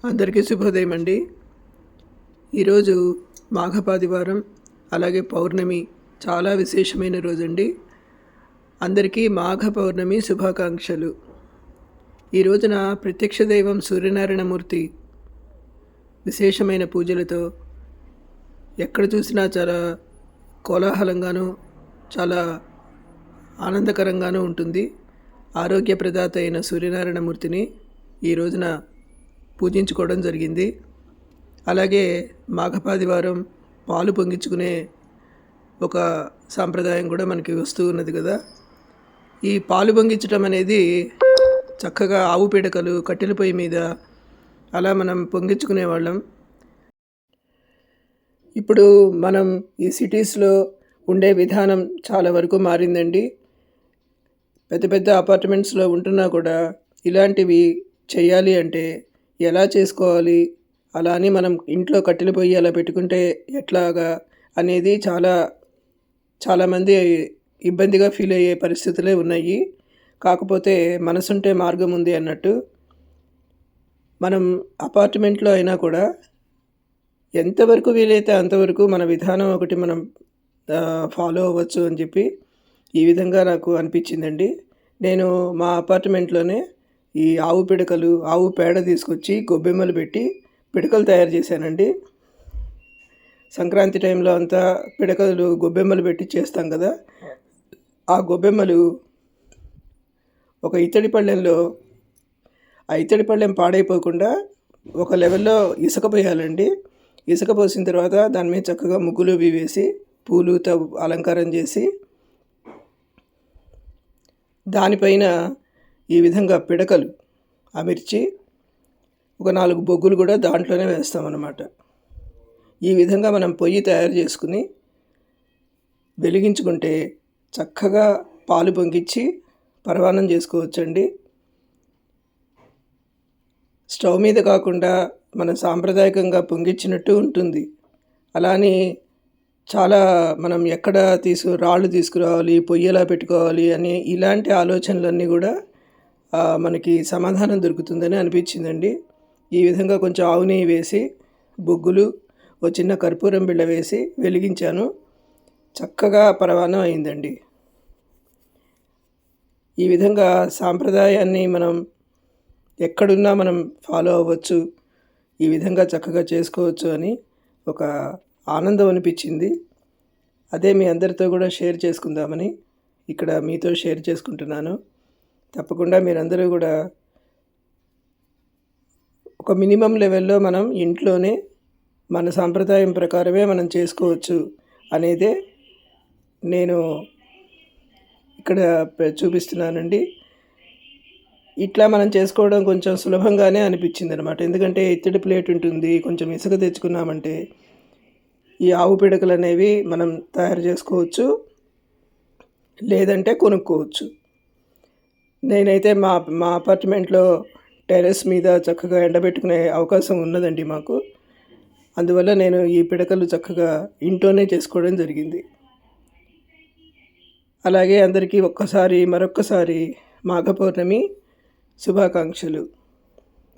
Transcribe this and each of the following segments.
అందరికీ శుభోదయం అండి. ఈరోజు మాఘపాదివారం, అలాగే పౌర్ణమి చాలా విశేషమైన రోజండి. అందరికీ మాఘ పౌర్ణమి శుభాకాంక్షలు. ఈ రోజున ప్రత్యక్ష దైవం సూర్యనారాయణమూర్తి విశేషమైన పూజలతో ఎక్కడ చూసినా చాలా కోలాహలంగాను, చాలా ఆనందకరంగానూ ఉంటుంది. ఆరోగ్య ప్రదాత అయిన సూర్యనారాయణమూర్తిని ఈ రోజున పూజించుకోవడం జరిగింది. అలాగే మాఘపాదివారం పాలు పొంగించుకునే ఒక సాంప్రదాయం కూడా మనకి వస్తూ ఉన్నది కదా. ఈ పాలు పొంగించడం అనేది చక్కగా ఆవు పిడకలు కట్టెల పొయ్యి మీద అలా మనం పొంగించుకునే వాళ్ళం. ఇప్పుడు మనం ఈ సిటీస్లో ఉండే విధానం చాలా వరకు మారిందండి. పెద్ద పెద్ద అపార్ట్మెంట్స్లో ఉంటున్నా కూడా ఇలాంటివి చేయాలి అంటే ఎలా చేసుకోవాలి, అలా అని మనం ఇంట్లో కట్టెల పొయ్యి అలా పెట్టుకుంటే ఎట్లాగా అనేది చాలామంది ఇబ్బందిగా ఫీల్ అయ్యే పరిస్థితులే ఉన్నాయి. కాకపోతే మనసుంటే మార్గం ఉంది అన్నట్టు మనం అపార్ట్మెంట్లో అయినా కూడా ఎంతవరకు వీలైతే అంతవరకు మన విధానం ఒకటి మనం ఫాలో అవ్వచ్చు అని చెప్పి ఈ విధంగా నాకు అనిపించిందండి. నేను మా అపార్ట్మెంట్లోనే ఈ ఆవు పిడకలు, ఆవు పేడ తీసుకొచ్చి గొబ్బెమ్మలు పెట్టి పిడకలు తయారు చేశానండి. సంక్రాంతి టైంలో అంతా పిడకలు గొబ్బెమ్మలు పెట్టి చేస్తాం కదా. ఆ గొబ్బెమ్మలు ఒక ఇత్తడి పళ్ళెంలో, ఆ ఇత్తడి పళ్ళెం పాడైపోకుండా ఒక లెవెల్లో ఇసుక పోయాలండి. ఇసుక పోసిన తర్వాత దాని మీద చక్కగా ముగ్గులు వేసి పూలుతో అలంకారం చేసి దానిపైన ఈ విధంగా పిడకలు అమర్చి ఒక 4 బొగ్గులు కూడా దాంట్లోనే వేస్తామన్నమాట. ఈ విధంగా మనం పొయ్యి తయారు చేసుకుని వెలిగించుకుంటే చక్కగా పాలు పొంగిచ్చి పరవాన్నం చేసుకోవచ్చండి. స్టవ్ మీద కాకుండా మనం సాంప్రదాయకంగా పొంగిచ్చినట్టు ఉంటుంది. అలానే చాలా మనం ఎక్కడ రాళ్ళు తీసుకురావాలి, పొయ్యి ఎలా పెట్టుకోవాలి అని ఇలాంటి ఆలోచనలన్నీ కూడా మనకి సమాధానం దొరుకుతుందని అనిపించిందండి. ఈ విధంగా కొంచెం ఆవు నెయ్యి వేసి బొగ్గులు, ఓ చిన్న కర్పూరం బిళ్ళ వేసి వెలిగించాను. చక్కగా పరవాన్నం అయిందండి. ఈ విధంగా సాంప్రదాయాన్ని మనం ఎక్కడున్నా మనం ఫాలో అవ్వచ్చు, ఈ విధంగా చక్కగా చేసుకోవచ్చు అని ఒక ఆనందం అనిపించింది. అదే మీ అందరితో కూడా షేర్ చేసుకుందామని ఇక్కడ మీతో షేర్ చేసుకుంటున్నాను. తప్పకుండా మీరందరూ కూడా ఒక మినిమం లెవెల్లో మనం ఇంట్లోనే మన సాంప్రదాయం ప్రకారమే మనం చేసుకోవచ్చు అనేదే నేను ఇక్కడ చూపిస్తున్నానండి. ఇట్లా మనం చేసుకోవడం కొంచెం సులభంగానే అనిపించింది అనమాట. ఎందుకంటే ఇత్తడి ప్లేట్ ఉంటుంది, కొంచెం ఇసుక తెచ్చుకున్నామంటే ఈ ఆవు పిడకలు అనేవి మనం తయారు చేసుకోవచ్చు, లేదంటే కొనుక్కోవచ్చు. నేనైతే మా అపార్ట్మెంట్లో టెర్రస్ మీద చక్కగా ఎండబెట్టుకునే అవకాశం ఉన్నదండి మాకు. అందువల్ల నేను ఈ పిడకలు చక్కగా ఇంట్లోనే చేసుకోవడం జరిగింది. అలాగే అందరికీ మరొక్కసారి మాఘ పౌర్ణమి శుభాకాంక్షలు.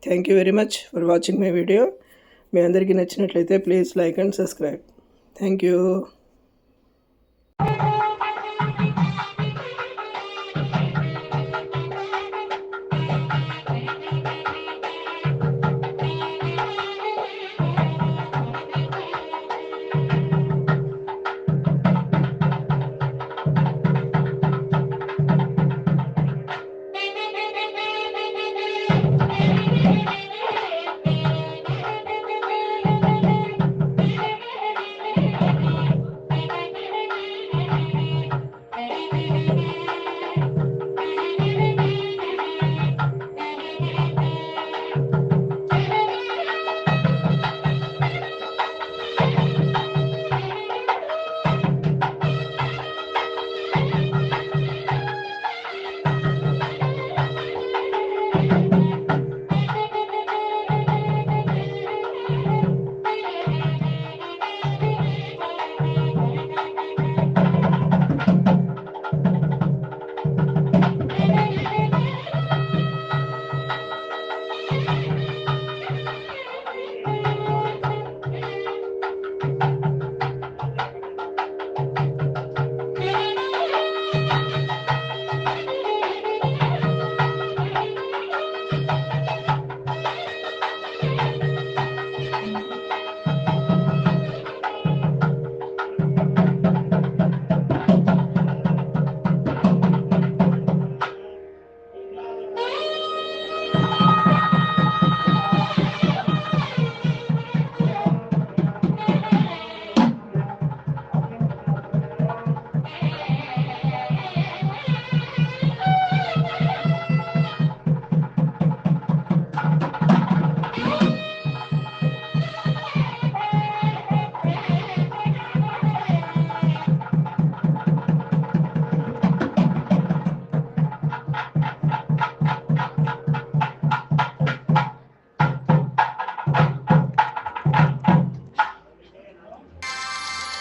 Thank you very much for watching my video. మీ అందరికీ నచ్చినట్లయితే please like and subscribe. Thank you.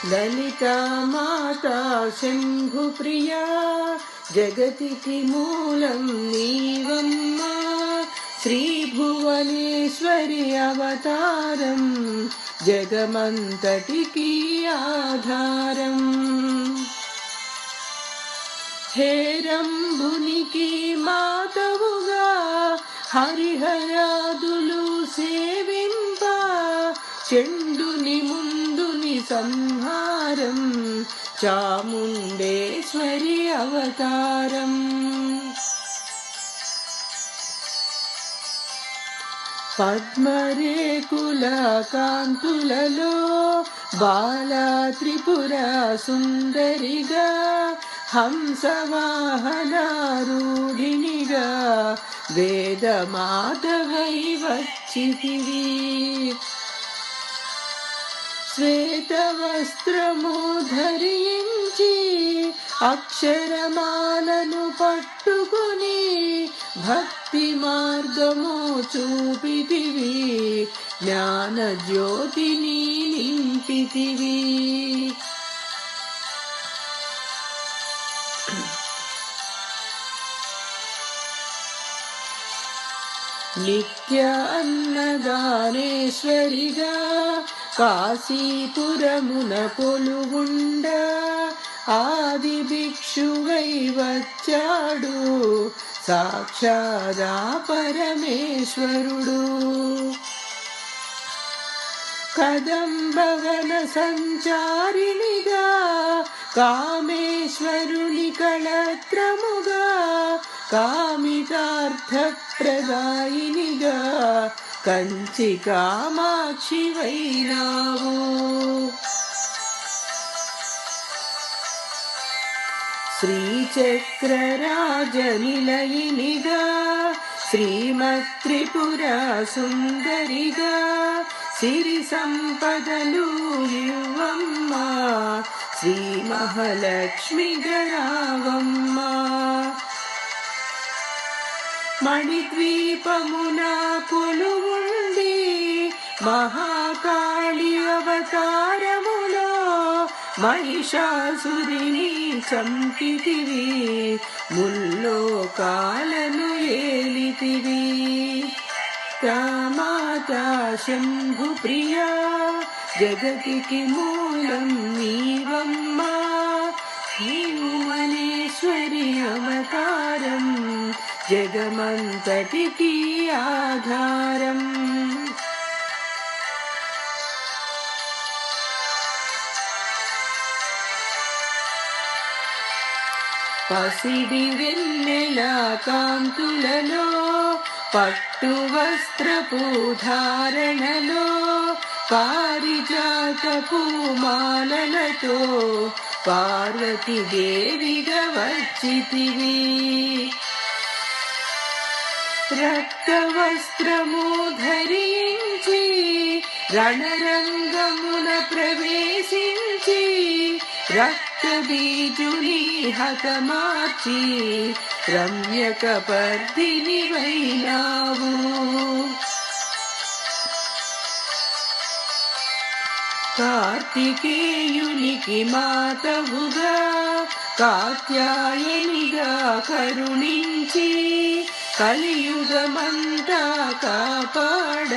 Lalita మాతా శంభుప్రియా జగతికి మూలం నీవమ్మా శ్రీభువనేశ్వరి అవతారం జగమంతటికి ఆధారం హేరంభునికి మాతవుగా హరిహరాదులు సేవింప చెండుని ముందుని సంహారం చాముండేశ్వరి అవతారం పద్మరేకుల కాంతులలో బాలా త్రిపుర సుందరిగా హంసవాహనారూఢినిగా వేదమాతవై వచ్చితివి శ్వేతవస్త్రము ధరించి అక్షరమాలను పట్టుకుని భక్తి మార్గము చూపితివి జ్ఞాన జ్యోతిని నింపితివి నిత్య అన్నదానేశ్వరిగా కాశీపురమున కొలువుండ ఆది భిక్షువై వచ్చాడు సాక్షాదా పరమేశ్వరుడు కదంబవన సంచారిణిగా కామేశ్వరుని కళత్రముగా కామితార్థప్రదాయినిగా కంచి కామాక్షి వైనావు శ్రీచక్రరాజనిలయినిగా శ్రీమత్త్రిపుర సుందరిగా సిరి సంపదలు ఇవ్వమ్మ శ్రీ మహాలక్ష్మి గరావమ్మ మణిద్వీపమున కొలువుండి మహాకాళి అవతారములో మహిషాసురిని చంపితివి ముల్లోకాలను ఏలితివి మాతా శంభుప్రియా జగతికి మూలం నీవమ్మా భువనేశ్వరి అవతారం జగమంతటికి ఆధారం పసిడి వెన్నెల కాంతులలో పట్టు వస్త్రపు ధారణలో పారిజాత పూమాలలతో పార్వతీదేవిగా వచ్చితివి రక్త వస్త్రము ధరించి రణరంగమున ప్రవేశించి రక్త బీజుని హతమార్చి రమ్యక పర్దిని వైనావు కార్తికేయునికి మాతవుగా కాత్యాయనిగా కరుణించి కలియుగమంతా కాపాడ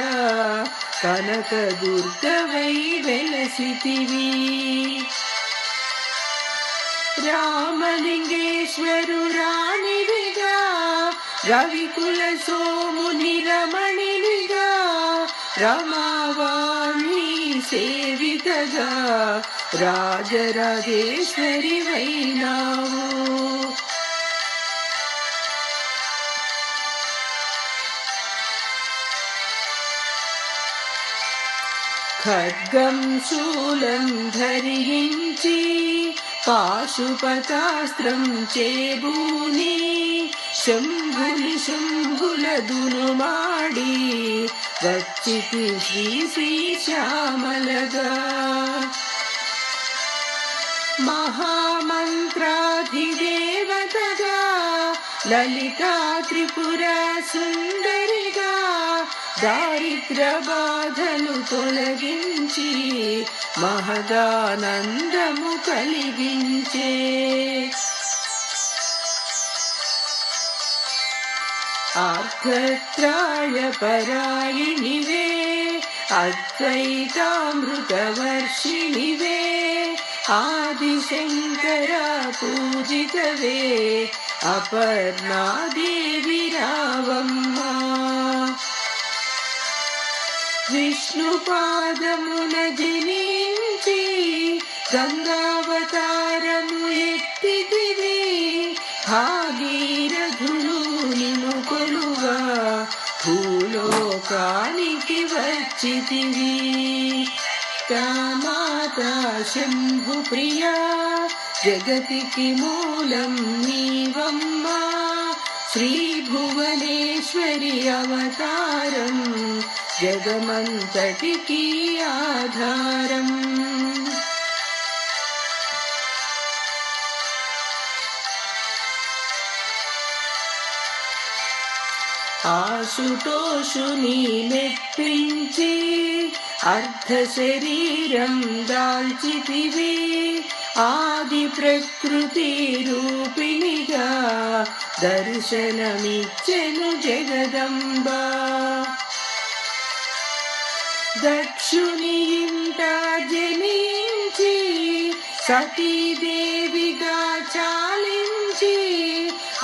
కనక దుర్గవై వెలసితివి రామలింగేశ్వరు రాణివిగా రవికుల సోముని రమణినిగా రమావాణి సేవితగా రాజరాజేశ్వరి వైనావు ఖడ్గం శూలం ధరించి పాశుపతాస్త్రం చేబూని శంభుల దునుమాడి వచ్చితి శ్రీశ్యామలగా మహామంత్రాధిదేవతగా లలితా త్రిపుర సుందరిగా దారిద్ర బాధలు తొలగించి మహదానందము కలిగించే ఆర్ధత్రాయ పరాయిణివే అద్వైతామృతవర్షిణివే ఆదిశంకర పూజితవే అపర్ణాదేవి రావమ్మ విష్ణుపాదమున జనించి గంగావతారము ఎత్తితివి భాగీరథులు నిను కొలువా భూలోకానికి వచ్చితివి మాతా శంభు ప్రియా జగతికి మూలం నీవమ్మ శ్రీ భువనేశ్వరి అవతారం జగమంతటికి ఆధారం ఆశుతోషుని మెప్పించి అర్ధ శరీరం దాల్చితివి ఆది ప్రకృతి రూపిణిగా దర్శనమిచ్చెను జగదంబ దక్షుని ఇంట జనించి సతీదేవిగా చాలించి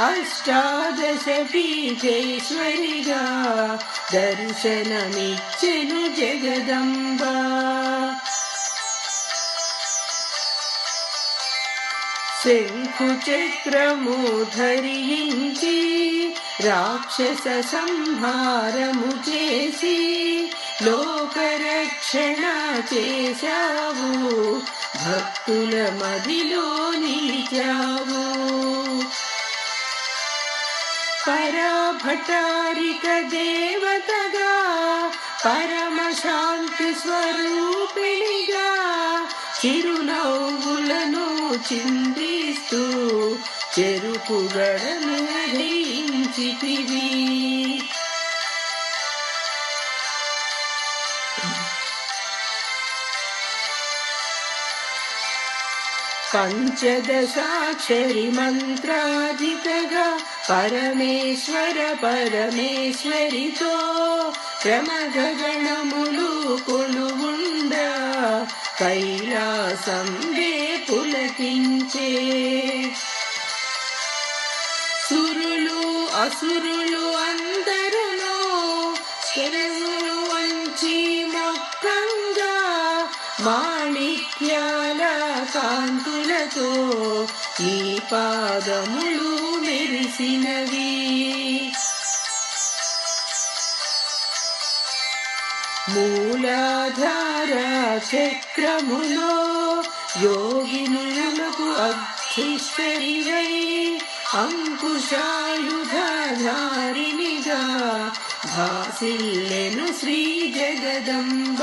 అష్టాదశ పీఠేశ్వరిగా దర్శనమిచ్చెను జగదంబ శంఖు చక్రము ధరించి రాక్షస సంహారము చేసి లోకరక్షణ చేశావు భక్తుల మదిలో నిలిచావు పరాభటారిక దేవతగా పరమశాంతి స్వరూపిణిగా చిరునవ్వులను చిందిస్తూ చెరుకుగడను దయించితివి పంచదశాక్షరి మంత్రాధికగా పరమేశ్వరితో క్రమగణములు కొలువుండ కైలాసం పులకించే సురులు అసురులు అందరును శరణు వంచి మొక్కంగా మాణిక్యాల కాంతులతో నీ పాదములు మెరిసినవి మూలాధార చక్రములో యోగినులకు అధిష్ఠరివై అంకుశాయుధారినిగా భాసిల్లెను శ్రీ జగదంబ